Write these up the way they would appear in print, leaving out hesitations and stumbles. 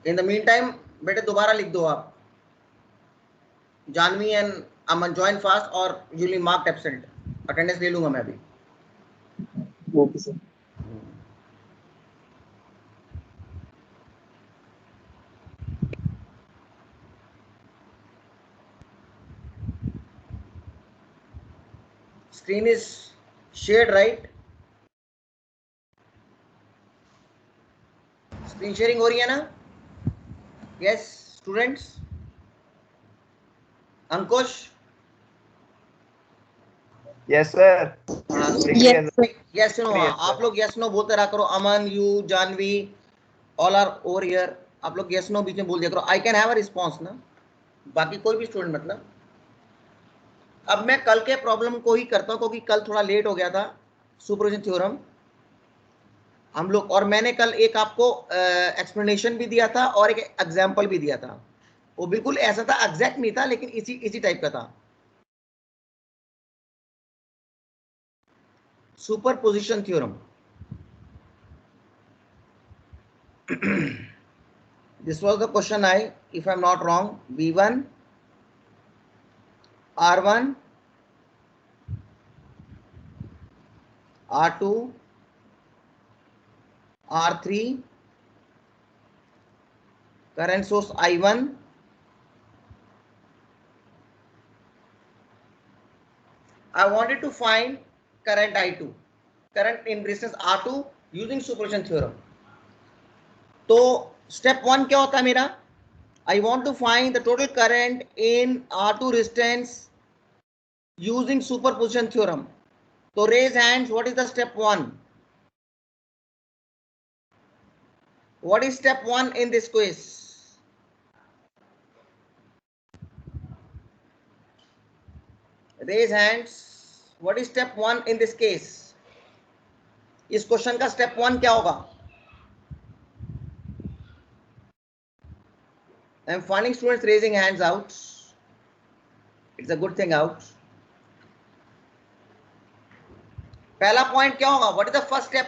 In the mean time बेटे दोबारा लिख दो आप, Janvi and Aman join fast और यूली मार्क एब्सेंट, अटेंडेंस ले लूंगा मैं अभी। Okay sir. Screen is shared, right? Screen sharing हो रही है ना? Yes students. Ankush? Yes sir. Yes सुनो, आप लोग यस नो बोलते रहा करो। Aman, you, Janvi, all are over here. आप लोग यस नो बीच में बोल दिया करो। I can have a response ना, बाकी कोई भी स्टूडेंट मतलब। अब मैं कल के प्रॉब्लम को ही करता हूं क्योंकि कल थोड़ा लेट हो गया था सुपरपोजिशन थ्योरम हम लोग, और मैंने कल एक आपको एक्सप्लेनेशन भी दिया था और एक एग्जाम्पल भी दिया था। वो बिल्कुल ऐसा था, एग्जैक्ट नहीं था, लेकिन इसी टाइप का था। Superposition theorem this was the question I, if I'm not wrong, V1 R1 R2 R3 current source I1 I wanted to find current I2, current in resistance R2 using superposition theorem। तो step 1 क्या होता है मेरा? I want to find the total current in R2 resistance using superposition theorem। तो raise hands, what is the step 1? What is step 1 in this quiz? Raise hands, what is step 1 in this case? इस question का step 1 क्या होगा? I am finding students raising hands out. It's a good thing out. पहला point क्या होगा? What is the first step?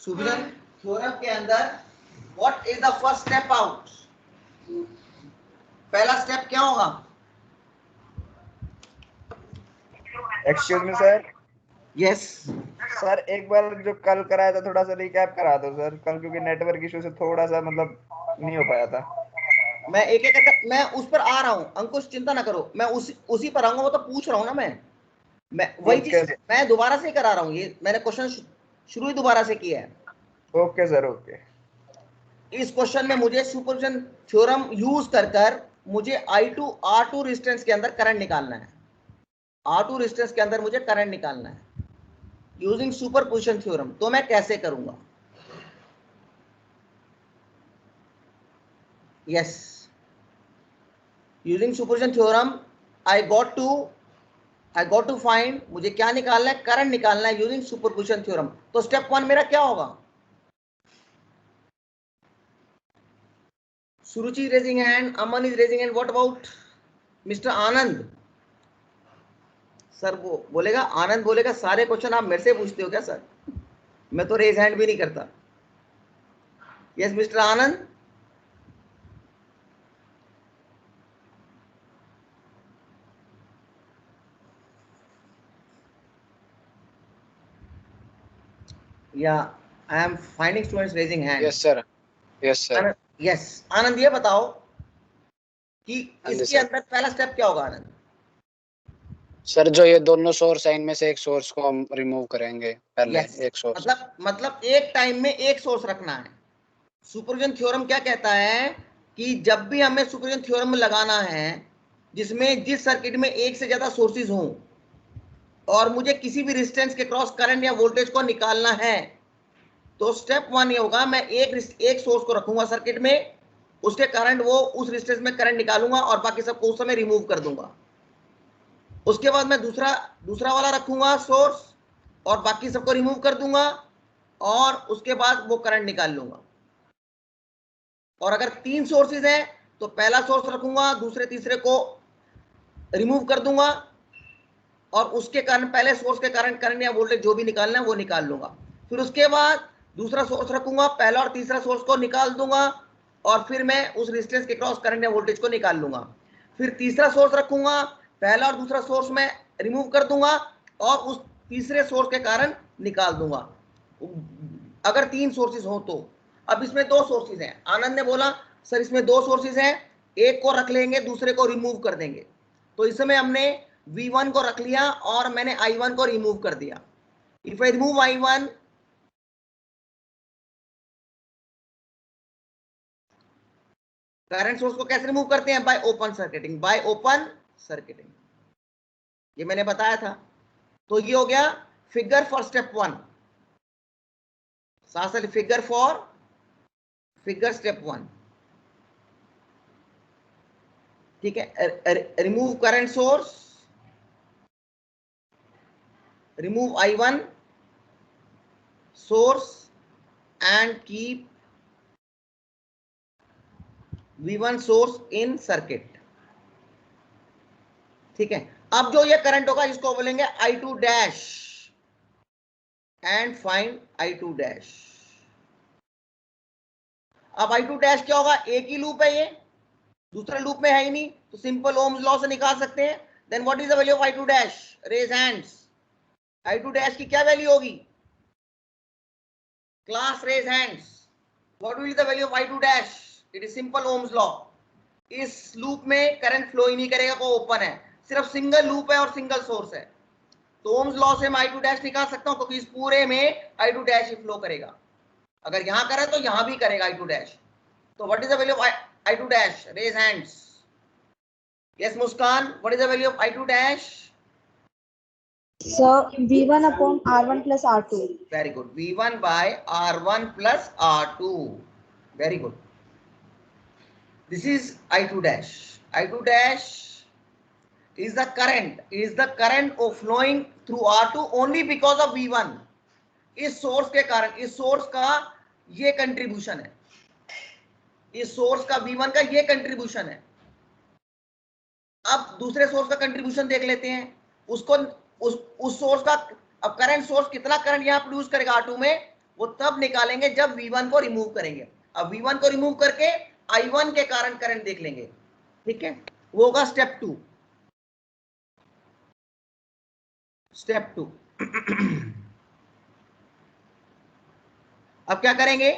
Superposition theorem के अंदर what is the first step out? पहला स्टेप क्या होगा? Excuse me sir. Yes sir एक बार जो कल कराया था थोड़ा सा रिकैप करा दो सर, कल क्योंकि नेटवर्क इशू से थोड़ा सा मतलब नहीं हो पाया था। मैं एक एक करके मैं उस पर आ रहा हूँ अंकुश, चिंता ना करो, मैं उसी पर आऊंगा। वो तो पूछ रहा हूँ ना मैं वही चीज मैं दोबारा से करा रहा हूँ। ये मैंने क्वेश्चन शुरू ही दोबारा से किया है। Okay sir okay. इस क्वेश्चन में मुझे सुपरपोजिशन थ्योरम यूज कर मुझे I2 R2 रेजिस्टेंस के अंदर करंट निकालना है। R2 रेजिस्टेंस के अंदर मुझे करंट निकालना है यूजिंग सुपरपोजिशन थ्योरम। तो मैं कैसे करूंगा? Yes, using superposition theorem I got to find, मुझे क्या निकालना है? करंट निकालना है यूजिंग सुपरपोजिशन थ्योरम। तो स्टेप 1 मेरा क्या होगा? Suruchi raising hand, Aman is raising hand, what about mister Anand? Sir वो बोलेगा, आनंद बोलेगा सारे क्वेश्चन आप मेरे से पूछते हो क्या सर? मैं तो रेज हैंड भी नहीं करता। Yes mister Anand. Yeah, I am finding students raising hands. Yes sir. Yes sir. Yes, आनंद ये बताओ कि इसके अंदर पहला स्टेप क्या होगा आनंद? सर जो ये दोनों सोर्स है इनमें से एक सोर्स को हम रिमूव करेंगे पहले। yes, एक सोर्स मतलब एक टाइम में एक सोर्स रखना है। सुपरपोजिशन थ्योरम क्या कहता है कि जब भी हमें सुपरपोजिशन थ्योरम लगाना है जिसमें जिस सर्किट में एक से ज्यादा सोर्सेज हों और मुझे किसी भी रेजिस्टेंस के क्रॉस करंट या वोल्टेज को निकालना है, तो स्टेप 1 ये होगा, मैं एक सोर्स को रखूंगा सर्किट में, उसके करंट वो उस रेजिस्टेंस में करंट निकालूंगा और बाकी सबको उस समय रिमूव कर दूंगा। उसके बाद मैं दूसरा वाला रखूंगा सोर्स और बाकी सबको रिमूव कर दूंगा और उसके बाद वो करंट निकाल लूंगा। और अगर 3 सोर्सेज हैं तो पहला सोर्स रखूंगा, दूसरे तीसरे को रिमूव कर दूंगा और उसके कारण पहले सोर्स के कारण करंट या वोल्टेज जो भी निकालना है वो निकाल लूंगा। फिर उसके बाद दूसरा सोर्स रखूंगा, पहला और तीसरा सोर्स को निकाल दूंगा और फिर मैं उस रेजिस्टेंस के क्रॉस करंट या वोल्टेज को निकाल लूंगा। फिर तीसरा सोर्स रखूंगा, पहला और दूसरा सोर्स में रिमूव कर दूंगा और उस तीसरे सोर्स के कारण निकाल दूंगा, अगर 3 सोर्सेज हो तो। अब इसमें 2 सोर्सेज हैं। आनंद ने बोला सर इसमें 2 सोर्सेज हैं, एक को रख लेंगे दूसरे को रिमूव कर देंगे। तो इस समय हमने V1 को रख लिया और मैंने I1 को रिमूव कर दिया। If I remove I1, current source को कैसे रिमूव करते हैं? Bye open circuiting, bye open circuiting, ये मैंने बताया था। तो ये हो गया फिगर फॉर स्टेप 1, साथ फिगर फॉर फिगर स्टेप 1, ठीक है। Remove current source, remove I1 source and keep V1 source in circuit, ठीक है। अब जो ये करंट होगा इसको बोलेंगे I2 dash and find I2 dash. अब I2 डैश क्या होगा? एक ही लूप है, ये दूसरे लूप में है ही नहीं, तो सिंपल ओम्स लॉ से निकाल सकते हैं। Then what is the value of I2 dash? Raise hands. I2 dash की क्या वैल्यू होगी? Class raise hands. What will be the value of I2 dash? It is simple Ohm's law. इस loop में current flow ही नहीं करेगा, वो open है, सिर्फ सिंगल लूप है और सिंगल सोर्स है। तो ओम्स लॉ से मैं I2 डैश निकाल सकता हूं, क्योंकि इस पूरे में I2 डैश ही फ्लो करेगा। अगर यहां करे तो यहां भी करेगा I2 डैश। तो what is the value of I2 dash? Raise hands. Yes Muskan, what is the value of I2 dash? Sir, V1 upon R1 plus R2. Very good. V1 by R1 plus R2. Very good. This is I2 dash. I2 dash is the current of flowing through R2 only because of V1. इस source के कारण, इस source का ये contribution है, इस source का V1 का ये कंट्रीब्यूशन है। अब दूसरे सोर्स का कंट्रीब्यूशन देख लेते हैं। उसको उस सोर्स का, अब करंट सोर्स कितना करंट यहां प्रोड्यूस करेगा R2 में, वो तब निकालेंगे जब V1 को रिमूव करेंगे। अब V1 को रिमूव करके I1 के कारण करंट देख लेंगे, ठीक है। वो होगा स्टेप 2। स्टेप 2 अब क्या करेंगे?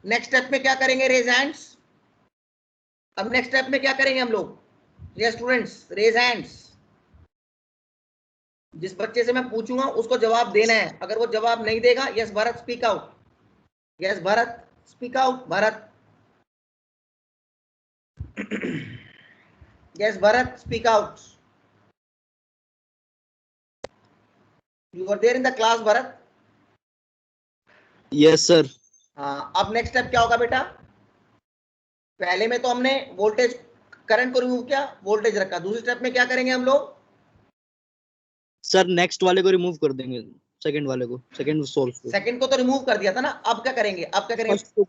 नेक्स्ट स्टेप में क्या करेंगे? Raise hands. अब नेक्स्ट स्टेप में क्या करेंगे हम लोग? ये स्टूडेंट्स रेज हैंड्स। जिस बच्चे से मैं पूछूंगा उसको जवाब देना है। अगर वो जवाब नहीं देगा, yes Bharat speak out, yes Bharat speak out, Bharat yes Bharat speak out. You are there in the class Bharat? Yes sir. हाँ, अब नेक्स्ट स्टेप क्या होगा बेटा? पहले में तो हमने वोल्टेज करंट को रिमूव किया, वोल्टेज रखा। दूसरे स्टेप में क्या करेंगे हम लोग? सर नेक्स्ट वाले को रिमूव कर देंगे, सेकंड वाले को, सेकंड सोर्स को। सेकंड को तो रिमूव कर दिया था ना, अब क्या करेंगे? अब क्या करेंगे?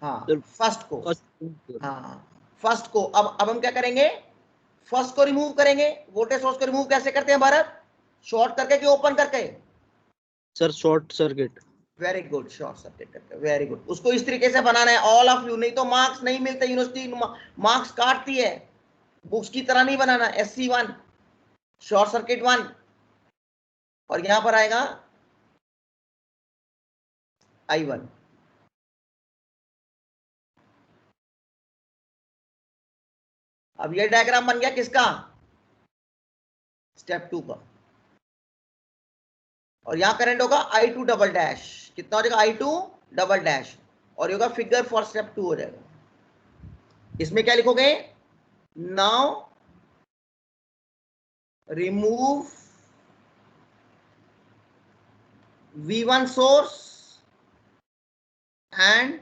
हाँ, फर्स्ट को। हाँ, फर्स्ट को। अब हम क्या करेंगे? फर्स्ट को रिमूव करेंगे। वोल्टेज सोर्स को रिमूव कैसे करते हैं भारत? शॉर्ट करके कि ओपन करके? Sir short circuit. Very good, short circuit करके, वेरी गुड। उसको इस तरीके से बनाना है ऑल ऑफ यू, नहीं तो मार्क्स नहीं मिलते, यूनिवर्सिटी मार्क्स काटती है। बुक्स की तरह नहीं बनाना। SC1 शॉर्ट सर्किट 1 और यहां पर आएगा I1। अब ये डायग्राम बन गया किसका? स्टेप 2 का। और यहां करंट होगा I2 डबल डैश। कितना हो जाएगा? I2 double dash. और ये होगा फिगर फॉर स्टेप 2 हो जाएगा। इसमें क्या लिखोगे? Now remove V1 source and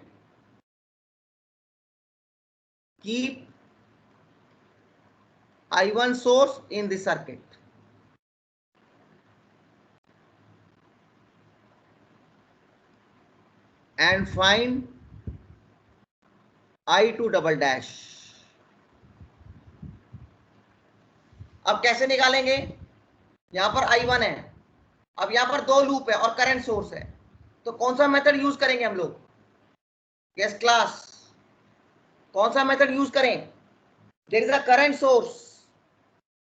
keep I1 source in the circuit. And find I2 double dash. अब कैसे निकालेंगे? यहां पर I1 है, अब यहाँ पर दो लूप है और करंट सोर्स है, तो कौन सा मेथड यूज करेंगे हम लोग? यस क्लास, कौन सा मेथड यूज करें? There is a current source,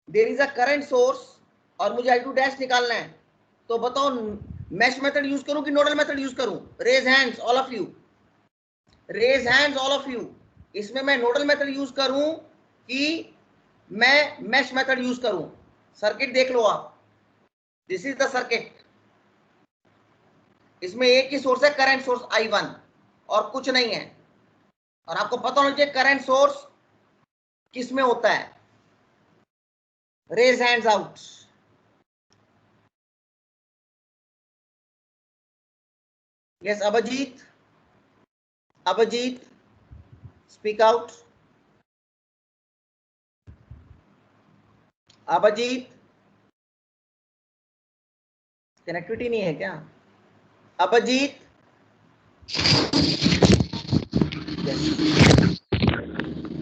there is a current source और मुझे I2 डैश निकालना है, तो बताओ मैश मेथड यूज करूं कि नोडल मेथड यूज करूं? Raise hands all of you, raise hands all of you. इसमें मैं नोडल मेथड यूज करूं कि मैं मैश मेथड यूज करूं? सर्किट देख लो आप, दिस इज द सर्किट। इसमें एक ही सोर्स है, करंट सोर्स I1 और कुछ नहीं है। और आपको पता होना चाहिए करंट सोर्स किस में होता है। Raise hands out. Yes Abhijit, Abhijit speak out. Abhijit, connectivity नहीं है क्या? अभिजीत,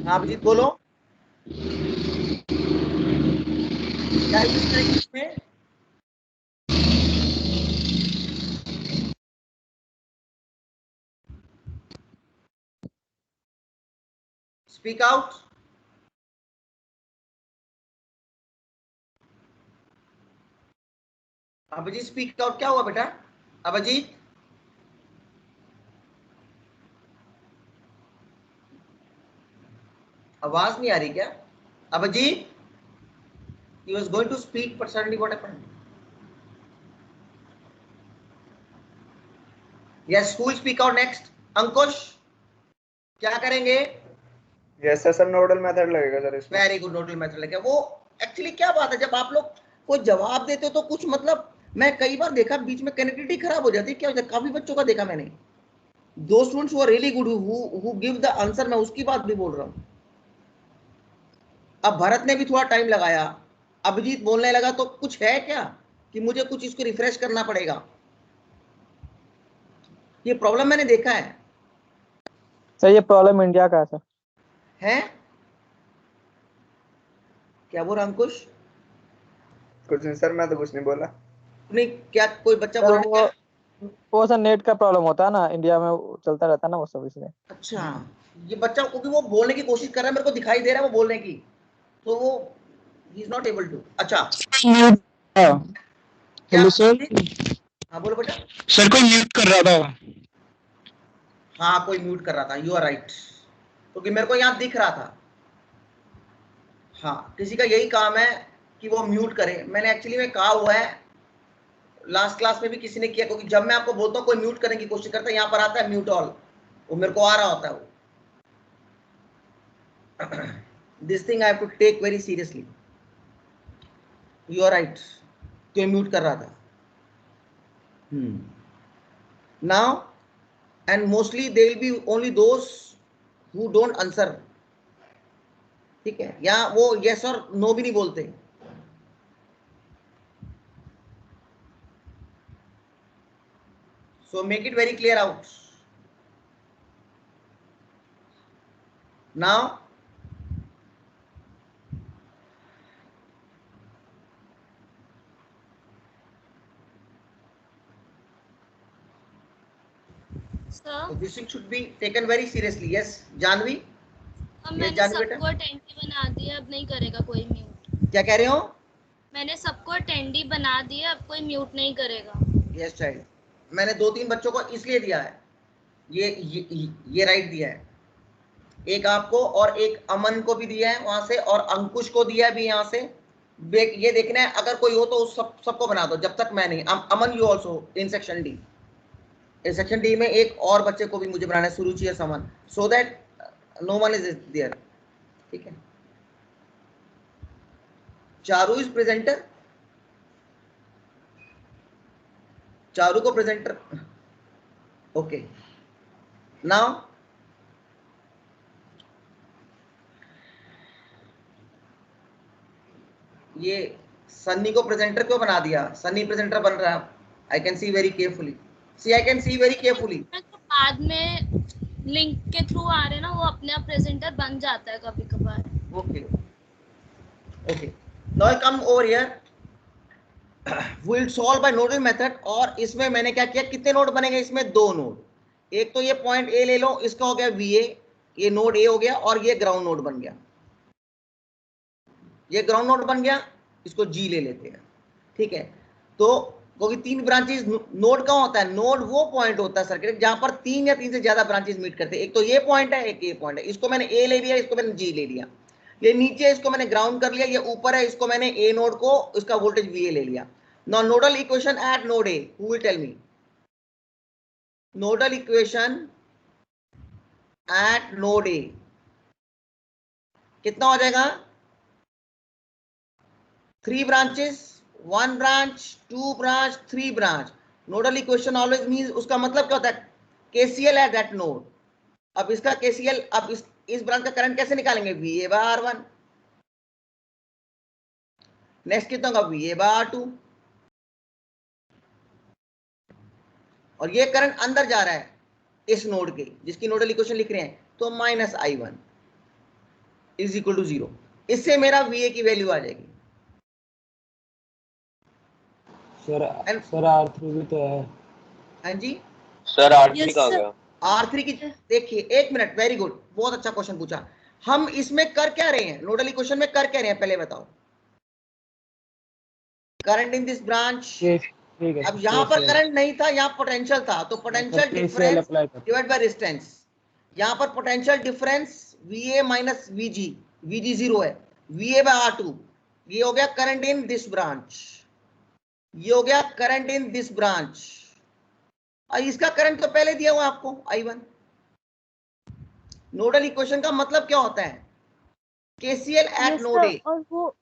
हाँ अभिजीत बोलो, क्या यूज करेंगे इसमें? Speak out. Abhijit speak out, क्या हुआ बेटा? अभिजीत, आवाज नहीं आ रही क्या? Abhijit, he was going to speak but suddenly what happened? Yes, who will speak out next? अंकुश, क्या करेंगे? यस सर, नोडल मेथड लगेगा सर इसमें। वेरी गुड, नोडल मेथड लगेगा। वो एक्चुअली क्या बात है, जब आप लोग कोई जवाब देते हो तो कुछ मतलब, मैं कई बार देखा बीच में कनेक्टिविटी खराब हो जाती है, क्या होता है? काफी बच्चों का देखा मैंने, दो students who are really good who give the answer, मैं उसकी बात भी बोल रहा हूँ। अब भरत ने भी थोड़ा टाइम लगाया, अभिजीत बोलने लगा, तो कुछ है क्या कि मुझे कुछ इसको रिफ्रेश करना पड़ेगा? ये प्रॉब्लम मैंने देखा है। सर ये प्रॉब्लम इंडिया का है सर। हैं? क्या बोल रहा अंकुश? कुछ नहीं सर, मैं तो कुछ नहीं बोला। नहीं, क्या कोई बच्चा सर बोल रहा है? वो सर नेट का प्रॉब्लम होता है ना, इंडिया में वो चलता रहता है ना वो सब, इसलिए। अच्छा, ये बच्चा क्योंकि वो बोलने की कोशिश कर रहा है, मेरे को दिखाई दे रहा है वो बोलने की, तो वो ही इज नॉट एबल टू। अच्छा क्या? Hello sir. हाँ बोलो बेटा। सर कोई म्यूट कर रहा था। हाँ कोई म्यूट कर रहा था, यू आर राइट, क्योंकि मेरे को यहाँ दिख रहा था। हाँ, किसी का यही काम है कि वो म्यूट करे। मैंने एक्चुअली में कहा हुआ है, लास्ट क्लास में भी किसी ने किया, क्योंकि जब मैं आपको बोलता हूँ कोई म्यूट करने की कोशिश करता है, यहाँ पर आता है म्यूट ऑल, वो मेरे को आ रहा होता है वो। This thing I have to take very seriously. You are right, कोई म्यूट कर रहा था। Now and mostly they will be only those who don't answer, ठीक है? या वो यस और नो भी नहीं बोलते। So make it very clear out. Now, sir, so this thing should be taken very seriously. Yes, Janvi. अब Yes, मैंने जानवी बेटा। सबको अटेंडी बना दिया, अब नहीं करेगा कोई म्यूट। क्या कह रहे हो? मैंने सबको अटेंडी बना दिया, अब कोई म्यूट नहीं करेगा। Yes child, मैंने दो तीन बच्चों को इसलिए दिया है, ये राइट दिया है, एक आपको और एक अमन को भी दिया है वहां से, और अंकुश को दिया भी यहाँ से। ये देखना है, अगर कोई हो तो उस सबको बना दो, जब तक मैं नहीं। Aman you also in section D. In section D में एक और बच्चे को भी मुझे बनाना है, सुरुचि या Saman, so that no one is there, ठीक है? चारू इज प्रेजेंटर, चारू को प्रेजेंटर, ओके। नाउ ये सन्नी को प्रेजेंटर क्यों बना दिया? सन्नी प्रेजेंटर बन रहा है, I can see very carefully, see I can see very carefully. बाद में लिंक के थ्रू आ रहे ना, वो अपने आप प्रेजेंटर बन जाता है कभी कभार। Okay, okay. Now I come over here. Will solve by nodal method. और इसमें मैंने क्या किया, कितने नोड बनेंगे इसमें, 2 नोड। एक तो ये पॉइंट ए ले लो, इसका हो गया VA, ये नोड ए हो गया, और ये ग्राउंड नोड बन गया, ये ग्राउंड नोड बन गया, इसको G ले लेते हैं, ठीक है। तो क्योंकि 3 ब्रांचेस नोड का होता है, नोड वो पॉइंट होता है सर्किट जहां पर 3 या 3 से ज्यादा ब्रांचेस मीट करते हैं। एक तो ये पॉइंट है, एक ये पॉइंट है, इसको मैंने ए ले लिया, इसको मैंने G ले लिया, ये नीचे इसको मैंने ग्राउंड कर लिया, ये ऊपर है, इसको मैंने ए नोड को इसका वोल्टेज VA ले लिया। Now nodal equation at node A, who will tell me nodal equation at node A कितना हो जाएगा, 3 branches, 1 branch, 2 branch, 3 branch। Nodal equation always means, उसका मतलब क्या होता है, KCL एट दैट नोड। अब इसका KCL, अब इस ब्रांच का करंट कैसे निकालेंगे, VA by R1। नेक्स्ट कितना होगा, VA by R2। और ये करंट अंदर जा रहा है इस नोड के, जिसकी नोडल इक्वेशन लिख रहे हैं, तो -I1 इज इक्वल टू 0। इससे मेरा VA की वैल्यू आ जाएगी। सर R3 भी तो है। हाँ जी सर R3 का आ गया। R3 की देखिए, 1 मिनट, वेरी गुड, बहुत अच्छा क्वेश्चन पूछा। हम इसमें कर क्या रहे हैं, नोडल इक्वेशन में कर क्या रहे हैं, पहले बताओ। करंट इन दिस ब्रांच, अब यहाँ पर करंट नहीं था, यहाँ पोटेंशियल था, तो potential difference divide by resistance. यहाँ पर potential difference VA minus VG, VG 0 है, VA by R2। ये हो गया करंट इन दिस ब्रांच, ये हो गया करंट इन दिस ब्रांच। इसका करंट तो पहले दिया हुआ आपको I1। नोडल इक्वेशन का मतलब क्या होता है, KCL एट नोड ए। और वो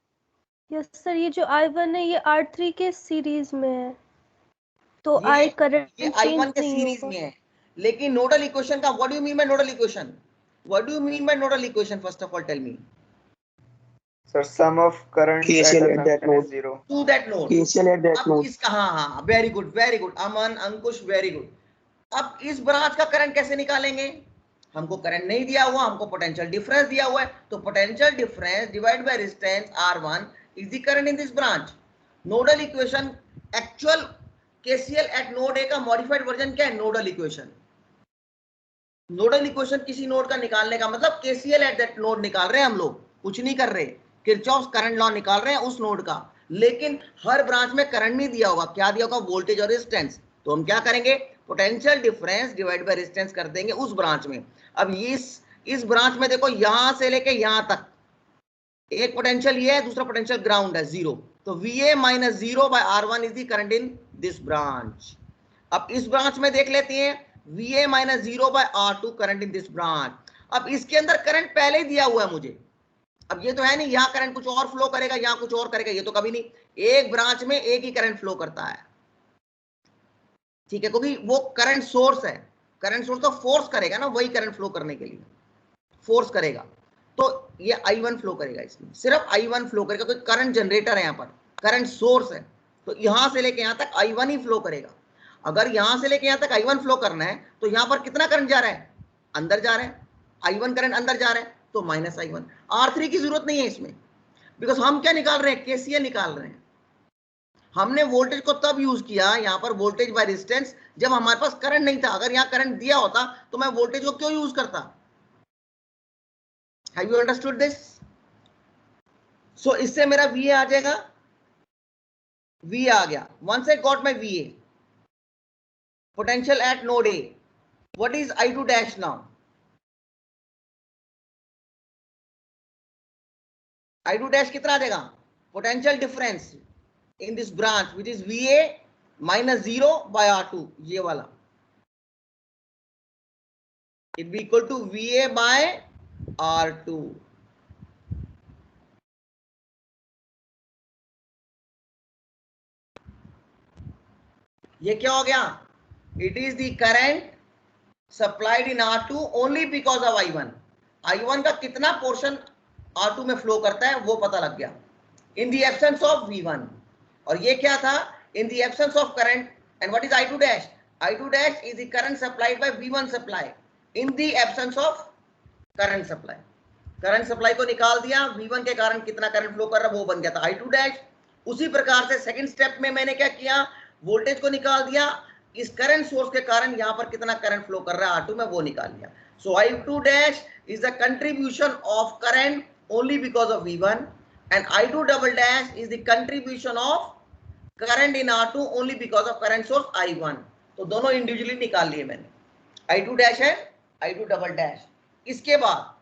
यस सर, ये जो I1 है ये R3 के सीरीज में है, तो I करंट ये I1 के सीरीज में है, लेकिन नोडल इक्वेशन का what do you mean by nodal equation, what do you mean by nodal equation, first of all tell me. Sir, sum of currents KCL at at a that junction node. is 0. To that node, KCL at that अब node. इसका, हाँ, very good Aman, Ankush, very good. अब इस branch का current कैसे निकालेंगे, हमको current नहीं दिया हुआ, हमको पोटेंशियल डिफरेंस दिया हुआ है, तो potential difference divide by resistance R1 is the current in this branch. Nodal equation actual KCL eight node ए का मॉडिफाइड वर्जन क्या है, नोडल इक्वेशन। नोडल इक्वेशन किसी नोड का निकालने का मतलब KCL एट दैट नोड निकाल रहे हैं हम लोग, कुछ नहीं कर रहे, किरचॉफ्स करंट लॉ निकाल रहे हैं उस नोड का। लेकिन हर ब्रांच में करंट नहीं दिया होगा, क्या दिया होगा, वोल्टेज और रेजिस्टेंस। तो हम क्या करेंगे, potential difference divide by resistance कर देंगे उस ब्रांच में। अब इस ब्रांच में देखो, यहां से लेके यहां तक एक पोटेंशियल ये है, दूसरा पोटेंशियल ग्राउंड है 0, तो VA minus 0 by R1 is the current in this branch. अब इस ब्रांच में देख लेते हैं, VA minus 0 by R2 current in this branch. अब इसके अंदर करंट पहले ही दिया हुआ है मुझे, अब ये तो है नहीं यहाँ करंट कुछ और फ्लो करेगा, यहाँ कुछ और करेगा, ये तो कभी नहीं, एक ब्रांच में एक ही करंट फ्लो करता है, ठीक है, क्योंकि वो करंट सोर्स है। करंट सोर्स तो फोर्स करेगा ना, वही करंट फ्लो करने के लिए फोर्स करेगा, तो ये I1 फ्लो करेगा, इसमें सिर्फ I1 फ्लो करेगा, क्योंकि करंट जनरेटर है, यहाँ पर करंट सोर्स है, तो यहां से लेके यहाँ तक I1 ही फ्लो करेगा। अगर यहां से लेके यहाँ तक I1 फ्लो करना है, तो यहाँ पर कितना करंट जा रहा है, अंदर जा रहा है, I1 करंट अंदर जा रहा है, तो -I1। R3 की जरूरत नहीं है इसमें, बिकॉज हम क्या निकाल रहे हैं, KCL निकाल रहे हैं। हमने वोल्टेज को तब यूज किया यहाँ पर, वोल्टेज बाय रेजिस्टेंस, जब हमारे पास करंट नहीं था। अगर यहाँ करंट दिया होता तो मैं वोल्टेज को क्यों यूज करता। Have you understood this? So इससे मेरा VA आ जाएगा, VA आ गया। Once I got my VA, potential at node A, what is I2 dash now? I2 dash कितना आ जाएगा, potential difference in this branch which is VA minus 0 by R2, ये वाला, it be equal to VA by R2। ये क्या हो गया, it is the current supplied in R2 only because of I1। I1 का कितना पोर्शन R2 में flow करता है वो पता लग गया, in the absence of V1। और ये क्या था, in the absence of current. And what is I2 dash? I2 dash is the current supplied by V1 supply in the absence of current supply. Current supply को निकाल दिया, V1 के कारण कितना करंट फ्लो कर रहा है वो बन गया था I2 डैश। उसी प्रकार से सेकंड स्टेप में मैंने क्या किया, वोल्टेज को निकाल दिया, इस करंट सोर्स के कारण यहां पर कितना करंट फ्लो कर रहा है R2 में वो निकाल लिया. So I2 dash is the contribution of current only because of V1 and I2 double dash is the contribution of current in R2 only because of current source I1. तो दोनों individually निकाल लिए मैंने, I2 dash है I2 double dash. इसके बाद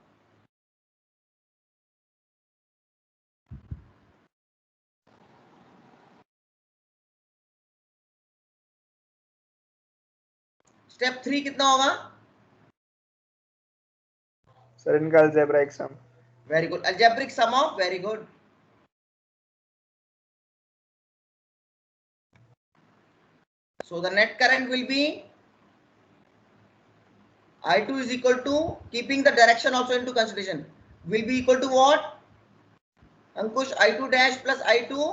step 3 कितना होगा? सर इनका algebraic sum. Very good, algebraic sum of, very good. So the net current will be I2 is equal to, keeping the direction also into consideration, will be equal to what? Ankush, I2 dash plus I2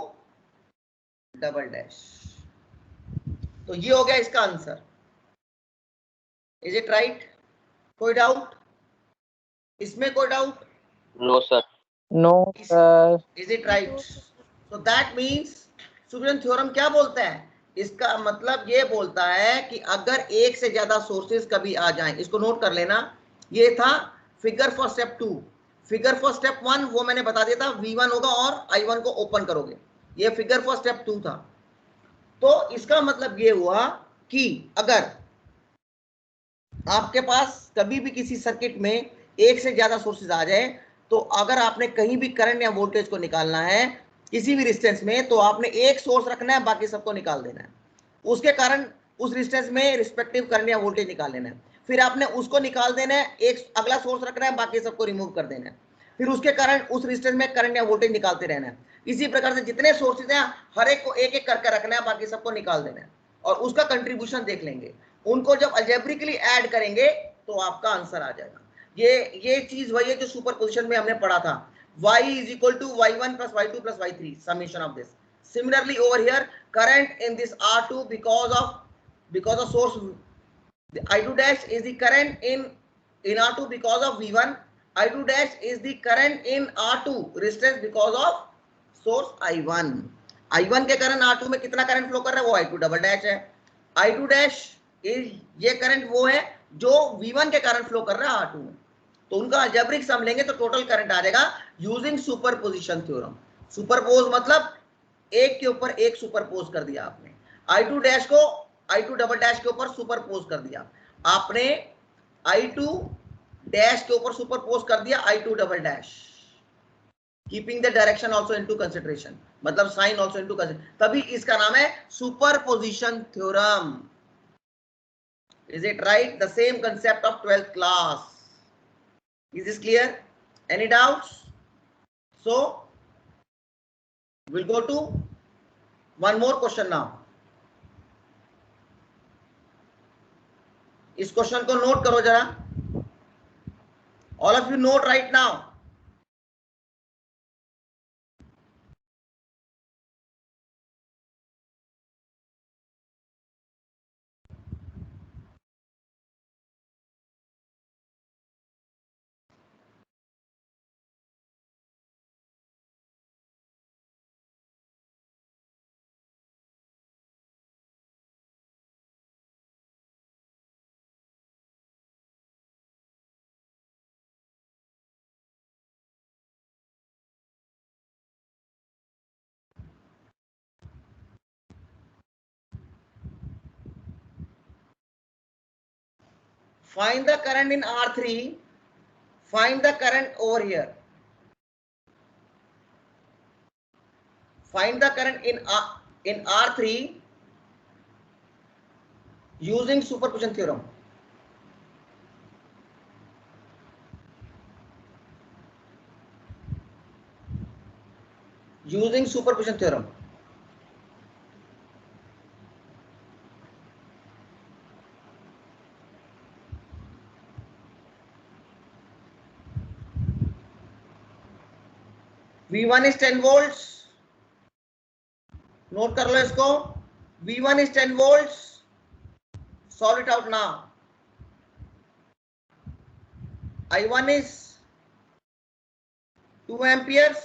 double dash. तो ये हो गया इसका answer. Is it right? कोई doubt इसमें? कोई doubt? No sir. No, sir. Is it right? So that means superposition theorem क्या बोलता है? इसका मतलब ये बोलता है कि अगर एक से ज्यादा सोर्सेज कभी आ जाएं, इसको नोट कर लेना. ये था figure for step 2. Figure for step 1 वो मैंने बता दिया था, V1 होगा और I1 को ओपन करोगे. ये फिगर फॉर स्टेप 2 था. तो इसका मतलब ये हुआ कि अगर आपके पास कभी भी किसी सर्किट में एक से ज्यादा सोर्सेज आ जाए, तो अगर आपने कहीं भी करंट या वोल्टेज को निकालना है किसी भी रेजिस्टेंस में, तो आपने एक सोर्स रखना है, बाकी सबको निकाल देना है. उसके कारण उस रेजिस्टेंस में रिस्पेक्टिव करंट या वोल्टेज निकाल लेना है. फिर आपने उसको निकाल देना है, एक अगला सोर्स रखना है, बाकी सबको रिमूव कर देना है. फिर उसके कारण उस रेजिस्टेंस में करंट या वोल्टेज निकालते रहना है. इसी प्रकार से जितने सोर्सेज हैं हर एक को एक एक करके रखना है, बाकी सबको निकाल देना है और उसका कंट्रीब्यूशन देख लेंगे. उनको जब अलजेब्रिकली ऐड करेंगे तो आपका आंसर आ जाएगा. ये चीज वही है जो सुपरपोजिशन में हमने पढ़ा था. y is equal to y1 plus y2 plus y3 summation of this. Similarly over here, current in this R2 because of source I2 dash is the current in R2 because of V1. I2 dash is the current in R2 resistance because of source I1. I1 के कारण R2 में कितना current flow कर रहा है वो I2 double dash है. I2 dash ये करंट वो है जो V1 के कारण फ्लो कर रहा है R2 में. तो उनका अलजेब्रिक सम लेंगे तो टोटल करंट आ जाएगा यूजिंग सुपरपोजिशन थ्योरम. सुपरपोज मतलब एक के ऊपर एक सुपरपोज कर दिया आपने. I2 डैश को I2 डबल डैश के ऊपर सुपरपोज कर दिया आपने, I2 डैश के ऊपर सुपरपोज कर दिया I2 double dash, keeping the direction also into consideration, मतलब साइन आल्सो इनटू कंसीडरेशन. तभी इसका नाम है superposition theorem. Is it right? The same concept of 12th class. Is this clear? Any doubts? So we'll go to one more question now. इस question को note करो जरा. All of you note right now. Find the current in R3. Find the current over here. Find the current in R3 using superposition theorem. Using superposition theorem. V1 is 10 volts. Note कर लो इसको. V1 is 10 volts. Solve it out now. I1 is 2 amperes.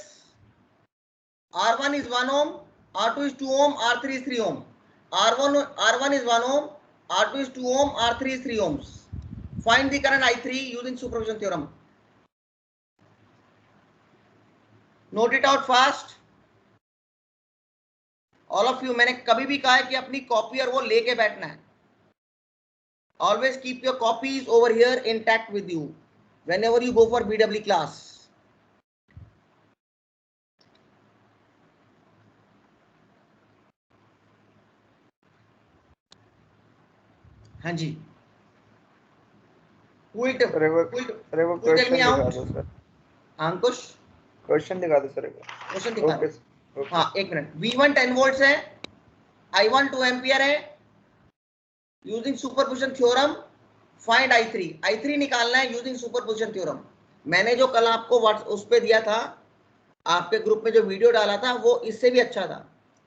R1 is 1 ohm. R2 is 2 ohm, R3 is 3 ohm. R1 is 1 ohm, R2 is 2 ohm, R3 is 3 ohms. Find the current I3 using superposition theorem. Note it out fast. All of you, मैंने कभी भी कहा है कि अपनी copy और वो लेके बैठना है. Always keep your copies over here intact with you whenever you go for BW class. हाँ जी. Who tell me out? Ankush question दिखा दो सर. क्वेश्चन दिखा दो. हाँ, एक मिनट. V1 10 वोल्ट्स है, I1 2 एम्पियर है. Using superposition theorem find I3 निकालना है यूजिंग सुपरपोजिशन थ्योरम. मैंने जो कल आपको उस पे दिया था, आपके ग्रुप में जो वीडियो डाला था, वो इससे भी अच्छा था.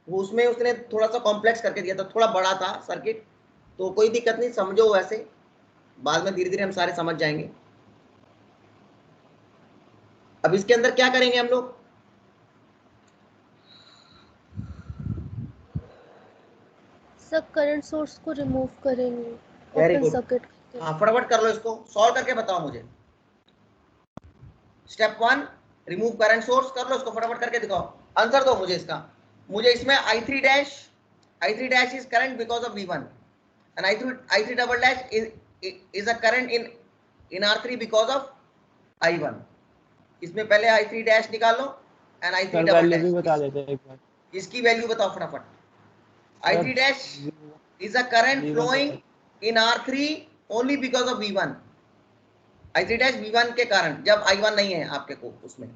वो उसमें उसने थोड़ा सा कॉम्प्लेक्स करके दिया था, थोड़ा बड़ा था सर्किट. तो कोई दिक्कत नहीं, समझो. वैसे बाद में धीरे धीरे हम सारे समझ जाएंगे. अब इसके अंदर क्या करेंगे हम लोग? सर करंट सोर्स को रिमूव करेंगे वेरी ओपन गुड. सर्किट करके. हाँ, फटाफट कर लो इसको. सॉल्व करके बताओ मुझे. Step 1 remove current source. कर लो इसको, फटाफट करके दिखाओ. आंसर दो मुझे इसका. मुझे इसमें I3 dash is current because of V1 and I3 double dash is a current in R3 because of I1. इसमें पहले I3 डैश निकाल लो एंड I3 डबल डैश. बता देते हैं एक बार. इसकी वैल्यू बताओ फटाफट. I3 dash is a current flowing in R3 only because of V1. I3 dash V1 के कारण, जब I1 नहीं है आपके को उसमें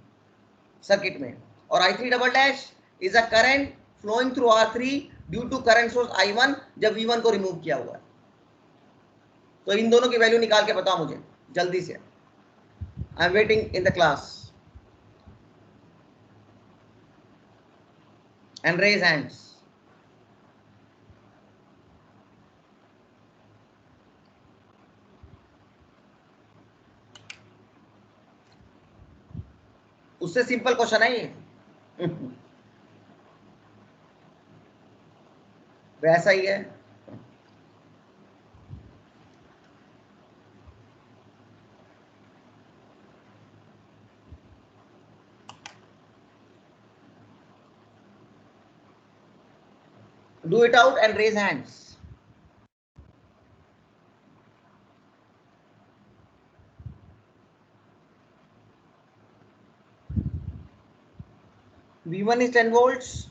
सर्किट में. और I3 double dash is a current flowing through R3 due to current source I1 जब V1 को रिमूव किया हुआ है. तो इन दोनों की वैल्यू निकाल के बताओ मुझे जल्दी से. I am waiting in the class and raise hands. उससे सिंपल क्वेश्चन है ये. वैसा ही है. Do it out and raise hands. V1 is 10 volts,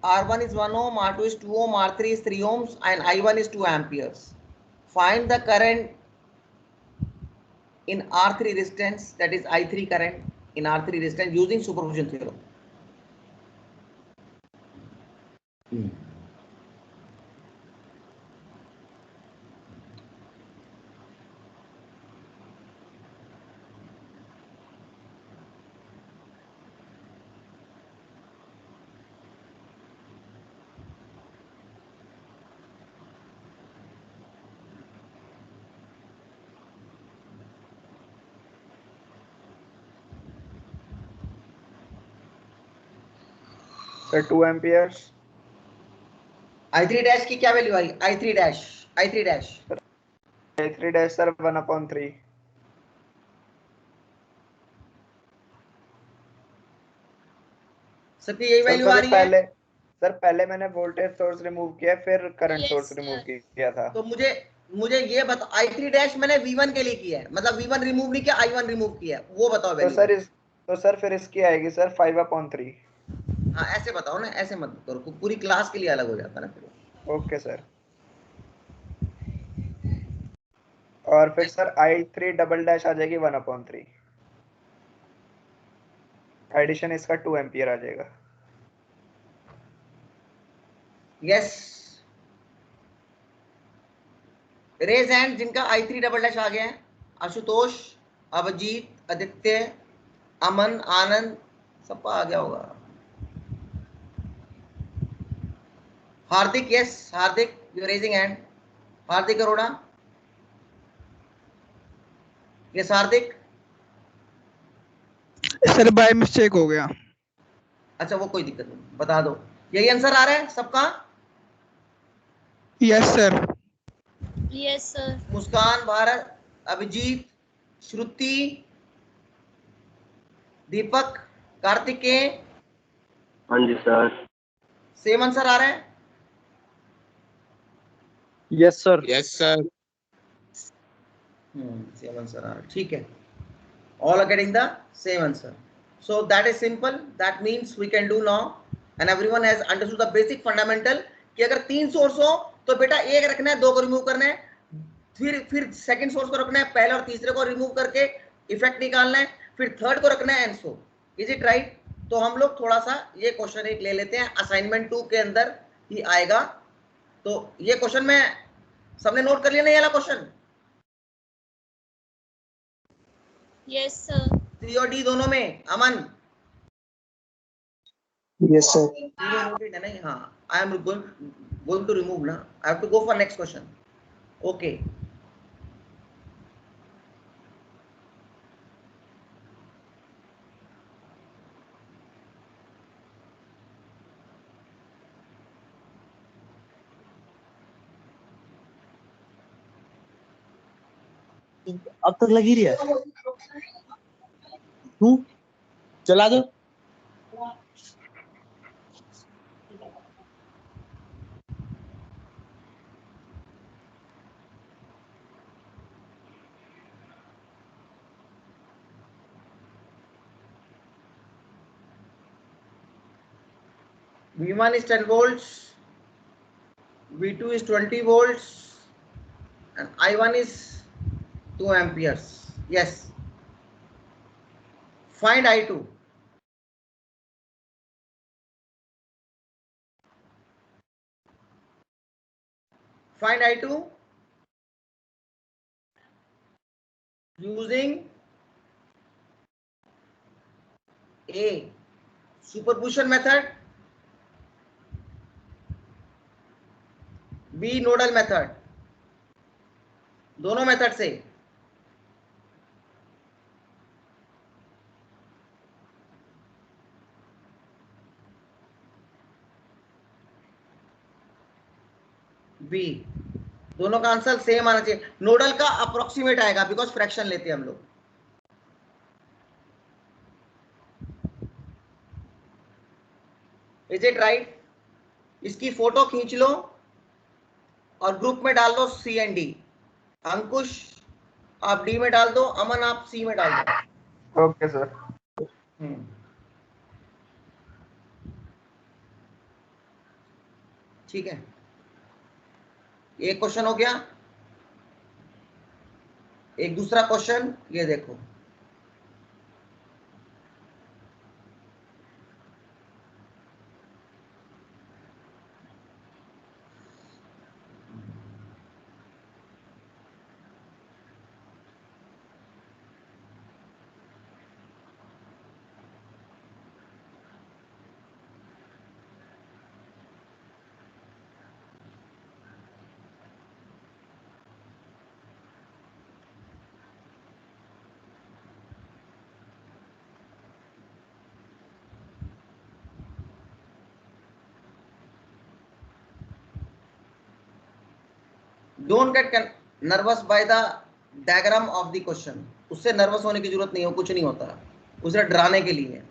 R1 is 1 ohm, R2 is 2 ohm, R3 is 3 ohms, and I1 is 2 amperes. Find the current in R3 resistance, that is I3 current in R3 resistance using superposition theorem. Sir 2 amperes. I3 dash की क्या value आई? I3 dash I3 dash sir 1/3. सबकी यही value आ रही है. पहले मैंने voltage source remove किया, फिर current Yes, source sir. Remove किया था. तो मुझे ये बताओ, I3 डैश मैंने V1 के लिए किया है, मतलब V1 रिमूव नहीं किया, I1 रिमूव किया है, वो बताओ वैल्यू. तो सर फिर इसकी आएगी सर 5/3. हाँ, ऐसे बताओ ना, ऐसे मत करो, पूरी क्लास के लिए अलग हो जाता ना फिर. Okay sir. और फिर सर I3 डबल डैश आ जाएगी 1/3. एडिशन इसका 2 एम्पियर आ जाएगा. यस. रेज हैंड जिनका I3 डबल डैश आ गया है. आशुतोष, अभिजीत, आदित्य, अमन, आनंद, सबका आ गया होगा. Hardik, yes Hardik, you raising hand. Hardik Arora, yes Hardik. Sir by mistake हो गया. अच्छा, वो कोई दिक्कत नहीं, बता दो. यही आंसर आ रहा है सबका? Yes sir. Yes sir. Muskan, Bharat, Abhijit, Shruti, Deepak, Kartikeya, हाँ जी सर। सेम आंसर आ रहा है? Yes sir. Yes sir. Same answer आ रहा है, ठीक है. All are getting the same answer. So that is simple. That means we can do now, and everyone has understood the basic fundamental कि अगर 3 सोर्स हो तो बेटा एक रखना है, 2 को रिमूव करना है, फिर सेकंड सोर्स को रखना है, पहले और तीसरे को रिमूव करके इफेक्ट निकालना है, फिर थर्ड को रखना है, and so. Is it right? तो हम लोग थोड़ा सा ये क्वेश्चन एक ले लेते हैं, असाइनमेंट 2 के अंदर ही आएगा. तो ये क्वेश्चन में सबने नोट कर लिया ना ये वाला क्वेश्चन? Yes sir. सी और डी दोनों में? अमन? Yes sir. नोटेड है नहीं? हाँ, I am going to remove ना. I have to go for next question. Okay. अब तक लगी रही है, तू चला दो. V1 is 10 volts, V2 is 20 volts, and I1 is 2 amperes. Yes. Find I2. Find I2 using A, superposition method, B, nodal method. दोनों मेथड से. बी. दोनों का आंसर सेम आना चाहिए. नोडल का अप्रोक्सीमेट आएगा बिकॉज फ्रैक्शन लेते हैं हम लोग. Is it right? इसकी फोटो खींच लो और ग्रुप में डाल दो सी एंड डी. अंकुश आप डी में डाल दो, अमन आप सी में डाल दो. Okay sir. ठीक है, एक क्वेश्चन हो गया. एक दूसरा क्वेश्चन ये देखो. Don't get nervous by the diagram of the question. उससे नर्वस होने की जरूरत नहीं हो, कुछ नहीं होता, उसे डराने के लिए.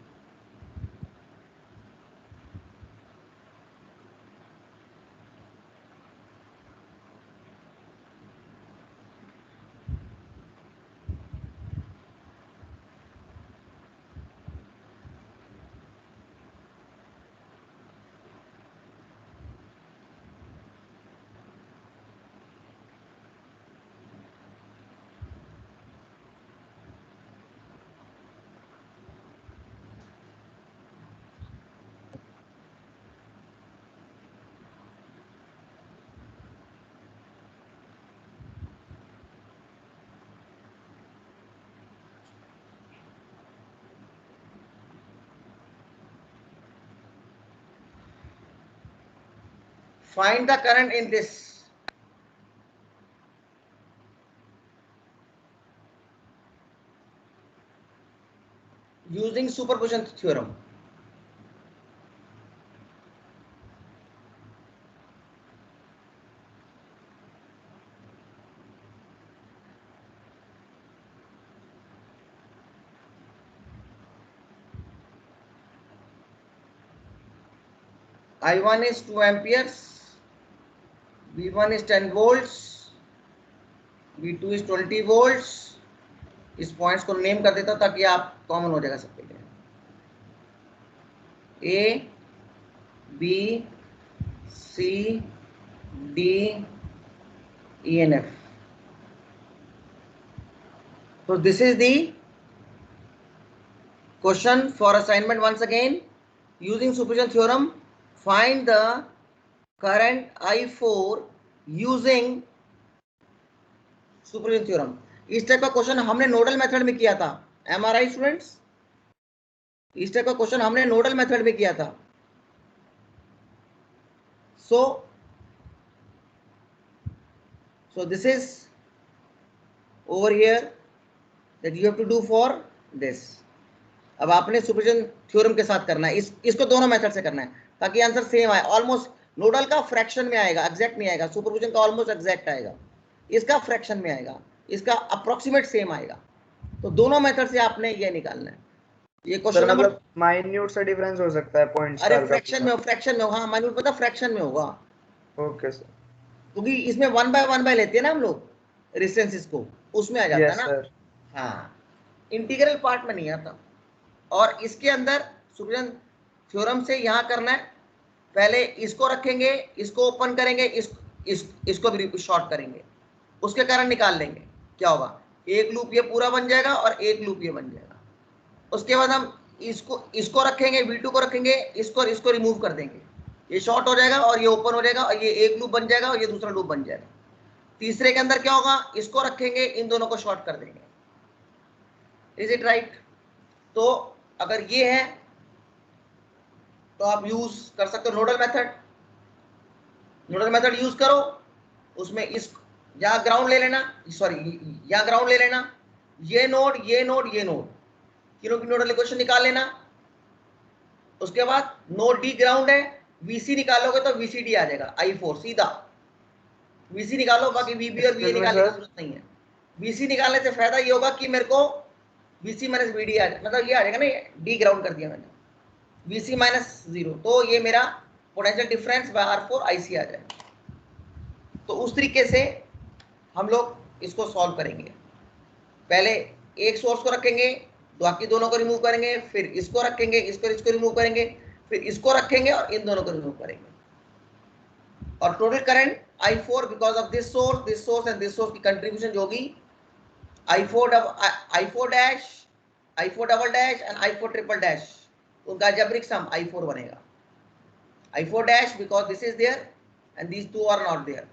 Find the current in this. Using superposition theorem. I1 is 2 amperes, V1 is 10 volts, V2 is 20 volts. इस पॉइंट्स को नेम कर देता ताकि आप कॉमन हो जाएगा सबके लिए। A, B, C, D, E and F. So this is the question for assignment. Once again, using superposition theorem, find the current I4 using superposition theorem. इस टाइप का क्वेश्चन हमने नोडल मेथड में किया था। एम आर आई students, इस type का question हमने nodal method में किया था। So this is over here that you have to do for this. अब आपने सुपरपोजिशन थ्योरम के साथ करना है, इसको दोनों मेथड से करना है ताकि आंसर सेम आए। ऑलमोस्ट नोडल का फ्रैक्शन में आएगा, एग्जैक्ट नहीं आएगा। सुपरपोजिशन का ऑलमोस्ट एग्जैक्ट आएगा, इसका फ्रैक्शन में आएगा, इसका अप्रोक्सीमेट सेम आएगा। तो दोनों मेथड से आपने ये निकालना है। ये क्वेश्चन नंबर माइन्यूट सा डिफरेंस हो सकता है पॉइंट्स। अरे फ्रैक्शन में हाँ माइन्यूट पता फ्रैक्शन में होगा। ओके सर, क्योंकि इसमें 1/1 लेते हैं ना हम लोग रेजिस्टेंस को, उसमें आ जाता है ना सर। हाँ, इंटीग्रल पार्ट में नहीं आता। और इसके अंदर सुपरपोजिशन थ्योरम से यहाँ करना है, पहले इसको रखेंगे, इसको ओपन करेंगे, इसको भी शॉर्ट करेंगे, उसके कारण निकाल लेंगे। क्या होगा, एक लूप ये पूरा बन जाएगा और एक लूप ये बन जाएगा। उसके बाद हम इसको रखेंगे, V2 को रखेंगे, इसको रिमूव कर देंगे, ये शॉर्ट हो जाएगा और ये ओपन हो जाएगा और ये एक लूप बन जाएगा और ये दूसरा लूप बन जाएगा। तीसरे के अंदर क्या होगा, इसको रखेंगे, इन दोनों को शॉर्ट कर देंगे। Is it right? तो अगर ये है तो आप यूज कर सकते हो nodal method. Nodal method use करो, उसमें इस यहाँ ग्राउंड ले लेना, सॉरी यहाँ ग्राउंड ले लेना, ये नोड ये नोड ये नोड, तीनों की नोडल इक्वेशन निकाल लेना। उसके बाद नोड डी ग्राउंड है, VC निकालोगे तो VCD आ जाएगा, I4 सीधा VC निकालो, बाकी VB और VA निकालने की जरूरत नहीं है। VC निकालने से फायदा ये होगा कि मेरे को VC माइनस VD आ जाएगा, मतलब ये आ जाएगा ना, डी ग्राउंड कर दिया मैंने, VC माइनस 0, तो ये मेरा potential difference bye R4 IC आ जाएगा। तो उस तरीके से हम लोग इसको सॉल्व करेंगे। पहले एक सोर्स को रखेंगे, बाकी दोनों को रिमूव करेंगे, फिर इसको रखेंगे, इसको रिमूव करेंगे, फिर इसको रखेंगे और इन दोनों को रिमूव करेंगे। और total current I4 because of this source and this source की कंट्रीब्यूशन जो होगी I4 dash, I4 double dash and I4 triple dash, उनका अलजेब्रिक सम I4 बनेगा। I4 dash because this is there and these two are not there,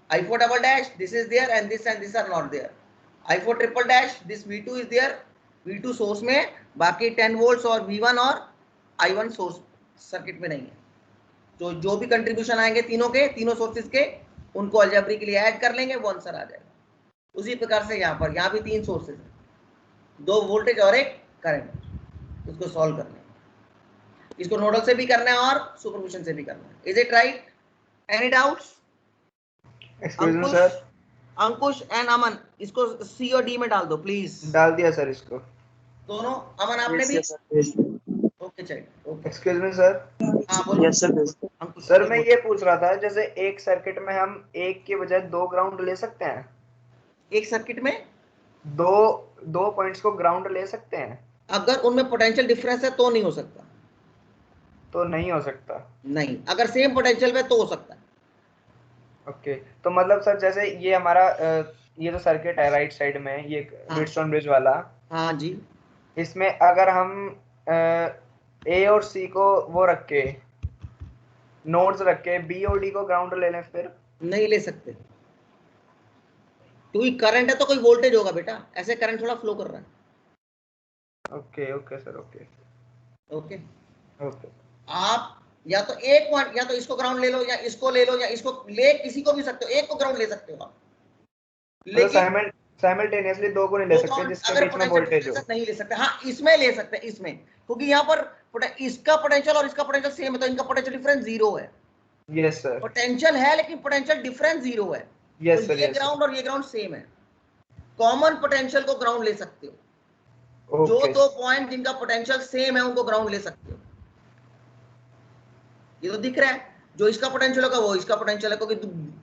I4 double dash this is there and this are not there, I4 triple dash this V2 is there, V2 source में, बाकी 10 volts और V1 और I1 source circuit में नहीं है। तो जो भी कंट्रीब्यूशन आएंगे तीनों सोर्सेज के, उनको अलजेब्रिक के लिए ऐड कर लेंगे, वो आंसर आ जाएगा। उसी प्रकार से यहाँ भी 3 सोर्सेज हैं, 2 वोल्टेज और एक करंट, इसको सॉल्व करना है। इसको नोडल से भी करना है और सुपरपोजिशन से भी करना है। Is it right? Any doubts? Ankush and Aman, इसको C और D में डाल दो प्लीज। डाल दिया सर इसको दोनों। अमन आपने भी? ओके चलिए, ओके। Excuse me sir. हाँ बोलो। Yes sir. सर मैं ये पूछ रहा था, जैसे एक सर्किट में हम एक के बजाय 2 ग्राउंड ले सकते हैं? एक सर्किट में दो पॉइंट्स को ग्राउंड ले सकते हैं? अगर उनमें पोटेंशियल डिफरेंस है तो नहीं हो सकता। तो नहीं हो सकता? नहीं, अगर सेम पोटेंशियल में तो हो सकता है। ओके, तो मतलब सर जैसे ये हमारा ये जो सर्किट है राइट साइड में, ये व्हीटस्टोन ब्रिज वाला, हाँ जी, इसमें अगर हम A और C को वो रख के, नोड्स रख के, B और D को ग्राउंड ले लें, फिर नहीं ले सकते, क्योंकि करंट है तो कोई वोल्टेज होगा बेटा, ऐसे करंट थोड़ा फ्लो कर रहा है। Okay okay sir, okay okay okay. आप या तो एक पॉइंट, या तो इसको ग्राउंड ले लो, या इसको ले लो, या इसको ले, किसी को भी सकते हो, एक को ग्राउंड ले सकते हो आप, लेकिन साइमल्टेनियसली 2 को नहीं ले सकते जिसके बीच में वोल्टेज हो। नहीं ले सकते। हाँ इसमें ले सकते हैं, इसमें, क्योंकि यहाँ पर इसका पोटेंशियल और इसका पोटेंशियल सेम है, तो इनका पोटेंशियल डिफरेंस 0 है। Yes sir. पोटेंशियल है लेकिन पोटेंशियल डिफरेंस 0 है। यस तो सर। ये ग्राउंड और ये ग्राउंड सेम है, कॉमन पोटेंशियल को ग्राउंड ले सकते हो। जो 2 पॉइंट जिनका पोटेंशियल सेम है उनको ग्राउंड ले सकते हो। ये तो दिख रहा है, जो इसका पोटेंशियल होगा वो इसका पोटेंशियल है, क्योंकि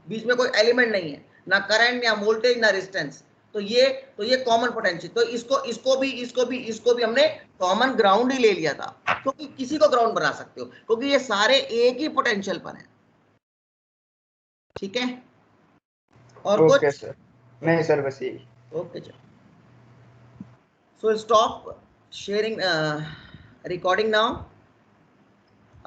बीच में कोई एलिमेंट नहीं है, ना करंट, ना वोल्टेज, ना रेजिस्टेंस। तो ये कॉमन पोटेंशियल, तो इसको भी हमने कॉमन ग्राउंड ही ले लिया था, क्योंकि किसी को ग्राउंड बना सकते हो, क्योंकि ये सारे एक ही पोटेंशियल पर हैं। ठीक है, और ओके कुछ? सर, नहीं सर बस यही। ओके चलो, so stop sharing recording now.